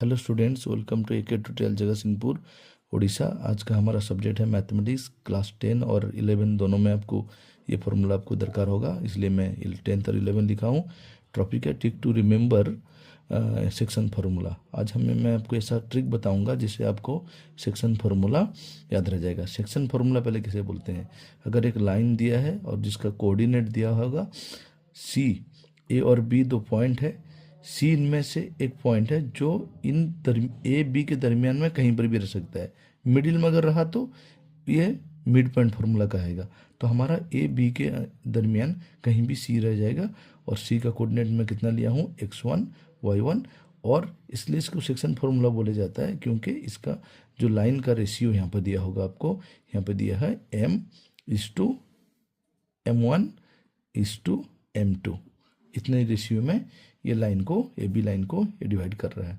Hello students, welcome to AK tutorial Jagatsinghpur Orissa. आज का हमारा सब्जेक्ट है मैथमेटिक्स। क्लास 10 और 11 दोनों में आपको ये फॉर्मूला आपको दरकार होगा, इसलिए मैं 10th और 11 लिखा हूँ। टॉपिक है trick to remember section formula. आज मैं आपको ऐसा ट्रिक बताऊंगा जिससे आपको सेक्शन फार्मूला याद रह जाएगा। सेक्शन फार्मूला पहले किसे बोलते हैं? अगर एक लाइन दिया है और जिसका कोऑर्डिनेट दिया होगा सी, ए और बी दो पॉइंट है, सी इनमें से एक पॉइंट है जो ए बी के दरमियान में कहीं पर भी रह सकता है। मिडिल में अगर रहा तो ये मिड पॉइंट फार्मूला कहेगा। तो हमारा ए बी के दरमियान कहीं भी सी रह जाएगा। और सी का कोऑर्डिनेट में कितना लिया हूँ? x1 y1। और इसलिए इसको सेक्शन फार्मूला बोले जाता है क्योंकि इसका जो लाइन का रेशियो यहाँ पर दिया होगा, आपको यहाँ पर दिया है m/m1/m2। इतने रेशियो में ये लाइन को, ए बी लाइन को ये डिवाइड कर रहा है।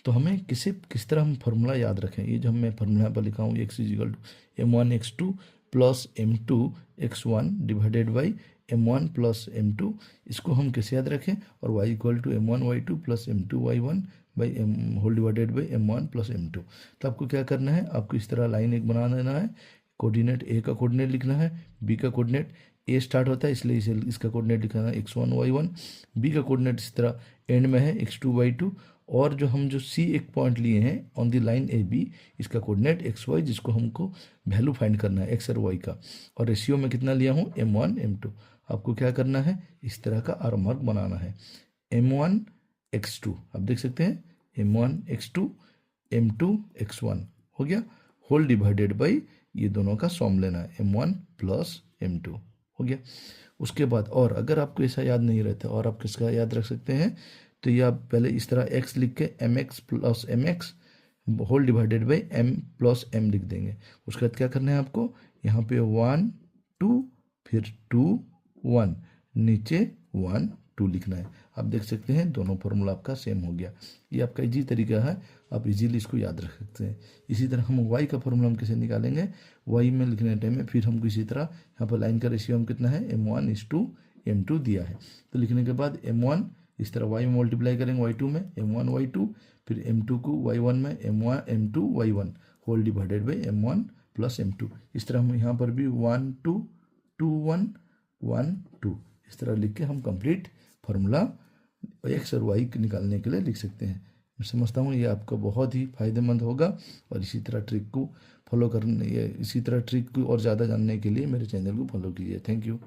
तो हमें किस तरह हम फार्मूला याद रखें? ये जो मैं फार्मूला पर लिखा हूँ, x = m1x2 plus m2x1 divided by m1 plus m2। इसको हम कैसे याद रखें? और y = m1y2 plus m2y1 by m whole divided by m1 plus m2। तो आपको क्या करना है? आपको इस तरह लाइन एक बना देना है। कोऑर्डिनेट ए का कोऑर्डिनेट लिखना है, बी का कोऑर्डिनेट ए स्टार्ट होता है इसलिए इसे इसका कोऑर्डिनेट लिखना है x1 y1। बी का कोऑर्डिनेट इस तरह एंड में है x2 y2। और जो सी एक पॉइंट लिए हैं on the line A B, इसका कोऑर्डिनेट xy, जिसको हमको वैल्यू फाइंड करना है x और y का। और रेशियो में कितना लिया हूँ? m1 m2। आपको क्या करना है? इस तरह का आर मार्क बनाना है। m1 x2 आप देख सकते हैं, m1 x2 m2 x1 हो गया, होल डिवाइडेड बाई ये दोनों का सॉम लेना है, m1 प्लस m2 हो गया। उसके बाद और अगर आपको ऐसा याद नहीं रहता और आप किसका याद रख सकते हैं, तो ये आप पहले इस तरह x लिख के mx plus mx whole divided by m plus m लिख देंगे। उसके बाद क्या करना है आपको? यहाँ पे 1 2 फिर 2 1, नीचे 1 2 लिखना है। आप देख सकते हैं दोनों फार्मूला आपका सेम हो गया। ये आपका इजी तरीका है, आप इजीली इसको याद रख सकते हैं। इसी तरह हम y का फार्मूला हम कैसे निकालेंगे? y में लिखने टाइम में फिर हमको इसी तरह यहाँ पर लाइन का रेशियो हम कितना है? m1 m2 दिया है। तो लिखने के बाद m1 इस तरह y में मल्टीप्लाई करेंगे y2 में, m1 y2, फिर m2 को y1 में m1 m2 y1 whole divided by m1 plus m2। इस तरह हम यहाँ पर भी 1 2 2 1 1 2 इस तरह लिख के हम कंप्लीट फार्मूला x और y निकालने के लिए लिख सकते हैं। मैं समझता हूँ ये आपका बहुत ही फायदेमंद होगा। और इसी तरह ट्रिक को फॉलो करने, इसी तरह ट्रिक को और ज़्यादा जानने के लिए मेरे चैनल को फॉलो कीजिए। Thank you.